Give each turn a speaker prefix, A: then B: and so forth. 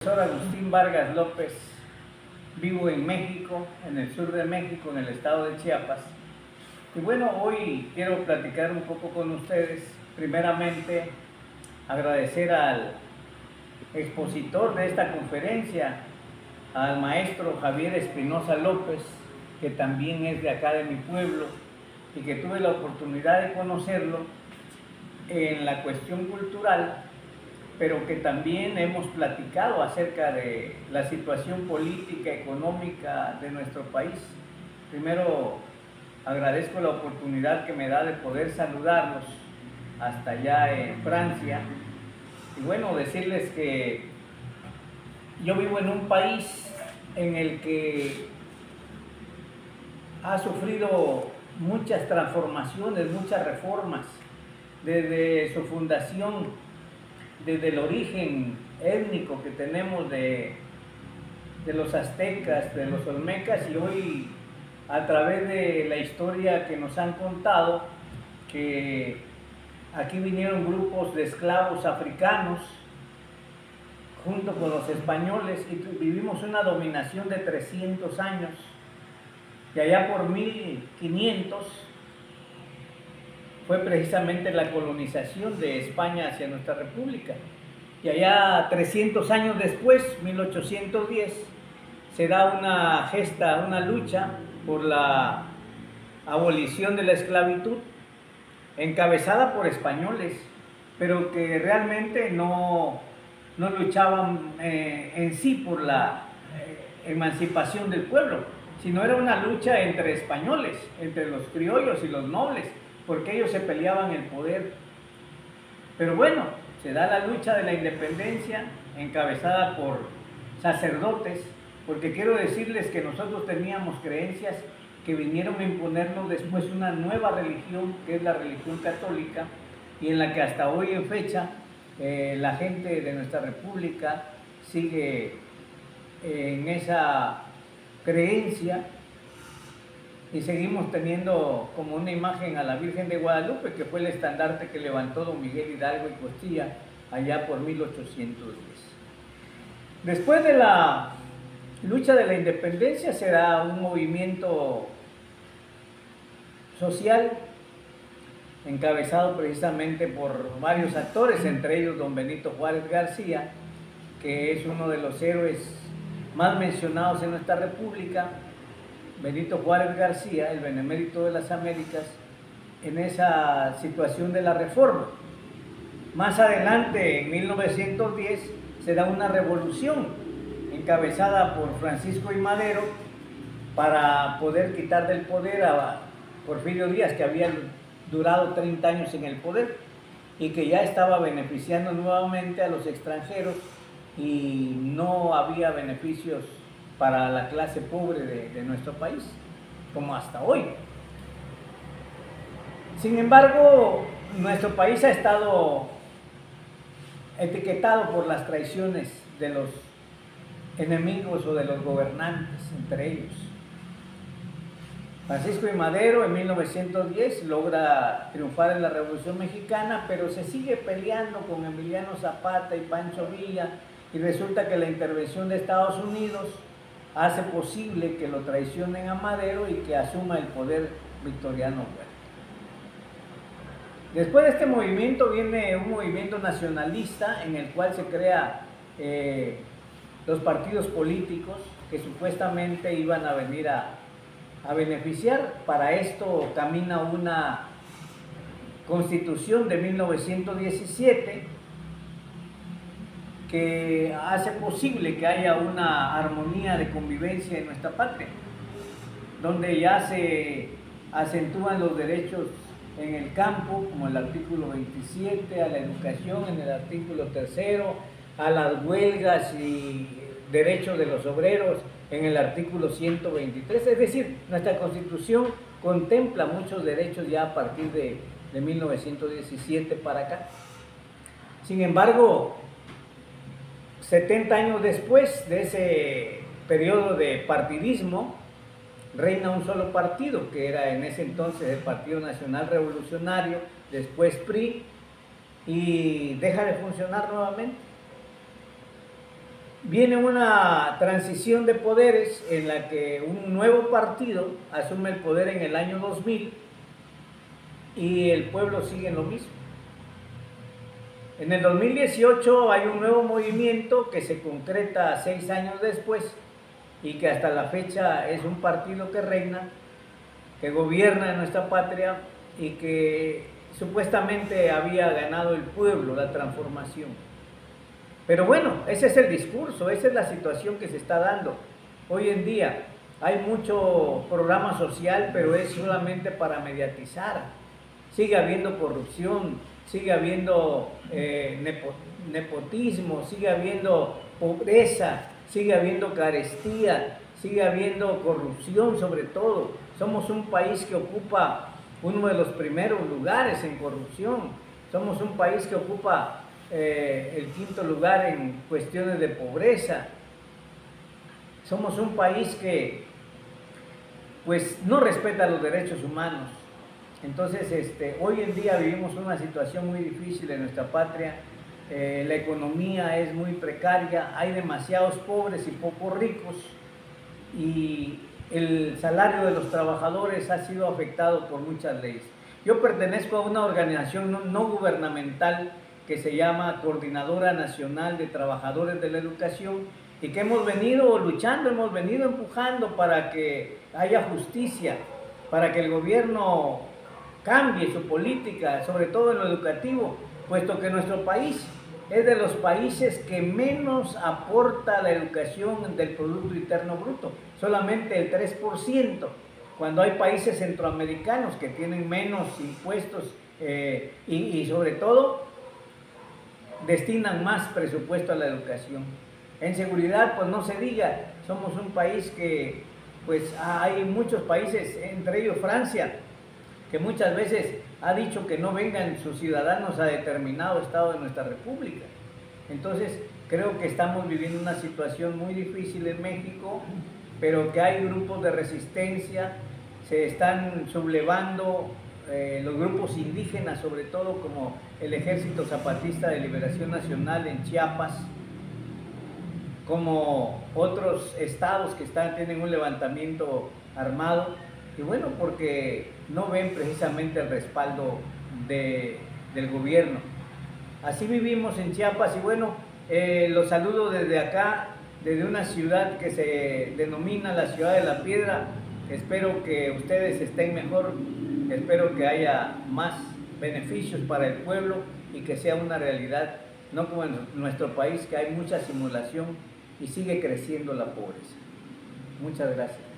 A: Soy Agustín Vargas López, vivo en México, en el sur de México, en el estado de Chiapas. Y bueno, hoy quiero platicar un poco con ustedes. Primeramente, agradecer al expositor de esta conferencia, al maestro Javier Espinosa López, que también es de acá de mi pueblo y que tuve la oportunidad de conocerlo en la cuestión cultural, pero que también hemos platicado acerca de la situación política, económica de nuestro país. Primero, agradezco la oportunidad que me da de poder saludarlos hasta allá en Francia. Y bueno, decirles que yo vivo en un país en el que ha sufrido muchas transformaciones, muchas reformas, desde su fundación, desde el origen étnico que tenemos de los aztecas, de los olmecas, y hoy a través de la historia que nos han contado, que aquí vinieron grupos de esclavos africanos junto con los españoles y vivimos una dominación de 300 años, y allá por 1500 fue precisamente la colonización de España hacia nuestra república. Y allá 300 años después, 1810, se da una gesta, una lucha por la abolición de la esclavitud, encabezada por españoles, pero que realmente no luchaban en sí por la emancipación del pueblo, sino era una lucha entre españoles, entre los criollos y los nobles, porque ellos se peleaban el poder. Pero bueno, se da la lucha de la independencia encabezada por sacerdotes, porque quiero decirles que nosotros teníamos creencias que vinieron a imponernos después una nueva religión, que es la religión católica, y en la que hasta hoy en fecha la gente de nuestra república sigue en esa creencia. Y seguimos teniendo como una imagen a la Virgen de Guadalupe, que fue el estandarte que levantó don Miguel Hidalgo y Costilla allá por 1810. Después de la lucha de la independencia se da un movimiento social encabezado precisamente por varios actores, entre ellos don Benito Juárez García, que es uno de los héroes más mencionados en nuestra república. Benito Juárez García, el benemérito de las Américas, en esa situación de la reforma. Más adelante, en 1910, se da una revolución encabezada por Francisco I. Madero para poder quitar del poder a Porfirio Díaz, que había durado 30 años en el poder y que ya estaba beneficiando nuevamente a los extranjeros y no había beneficios para la clase pobre de nuestro país, como hasta hoy. Sin embargo, nuestro país ha estado etiquetado por las traiciones de los enemigos o de los gobernantes, entre ellos. Francisco I. Madero en 1910 logra triunfar en la Revolución Mexicana, pero se sigue peleando con Emiliano Zapata y Pancho Villa, y resulta que la intervención de Estados Unidos hace posible que lo traicionen a Madero y que asuma el poder Victoriano Huerta. Después de este movimiento viene un movimiento nacionalista en el cual se crea los partidos políticos que supuestamente iban a venir a beneficiar. Para esto camina una constitución de 1917 que hace posible que haya una armonía de convivencia en nuestra patria, donde ya se acentúan los derechos en el campo, como el artículo 27, a la educación en el artículo 3, a las huelgas y derechos de los obreros en el artículo 123. Es decir, nuestra Constitución contempla muchos derechos ya a partir de 1917 para acá. Sin embargo, 70 años después de ese periodo de partidismo, reina un solo partido, que era en ese entonces el Partido Nacional Revolucionario, después PRI, y deja de funcionar nuevamente. viene una transición de poderes en la que un nuevo partido asume el poder en el año 2000 y el pueblo sigue en lo mismo. En el 2018 hay un nuevo movimiento que se concreta 6 años después y que hasta la fecha es un partido que reina, que gobierna en nuestra patria y que supuestamente había ganado el pueblo la transformación. Pero bueno, ese es el discurso, esa es la situación que se está dando. Hoy en día hay mucho programa social, pero es solamente para mediatizar. Sigue habiendo corrupción, sigue habiendo nepotismo, sigue habiendo pobreza, sigue habiendo carestía, sigue habiendo corrupción sobre todo. Somos un país que ocupa uno de los primeros lugares en corrupción. Somos un país que ocupa el quinto lugar en cuestiones de pobreza. Somos un país que pues no respeta los derechos humanos. Entonces, hoy en día vivimos una situación muy difícil en nuestra patria. La economía es muy precaria, hay demasiados pobres y pocos ricos y el salario de los trabajadores ha sido afectado por muchas leyes. Yo pertenezco a una organización no gubernamental que se llama Coordinadora Nacional de Trabajadores de la Educación y que hemos venido luchando, hemos venido empujando para que haya justicia, para que el gobierno cambie su política, sobre todo en lo educativo, puesto que nuestro país es de los países que menos aporta a la educación del Producto Interno Bruto, solamente el 3%, cuando hay países centroamericanos que tienen menos impuestos y sobre todo destinan más presupuesto a la educación. En seguridad, pues no se diga, somos un país que pues hay muchos países, entre ellos Francia, que muchas veces ha dicho que no vengan sus ciudadanos a determinado estado de nuestra república. Entonces, creo que estamos viviendo una situación muy difícil en México, pero que hay grupos de resistencia, se están sublevando los grupos indígenas, sobre todo como el Ejército Zapatista de Liberación Nacional en Chiapas, como otros estados que tienen un levantamiento armado, y bueno, porque no ven precisamente el respaldo del gobierno. Así vivimos en Chiapas y bueno, los saludo desde acá, desde una ciudad que se denomina la Ciudad de la Piedra. Espero que ustedes estén mejor, espero que haya más beneficios para el pueblo y que sea una realidad, no como en nuestro país, que hay mucha simulación y sigue creciendo la pobreza. Muchas gracias.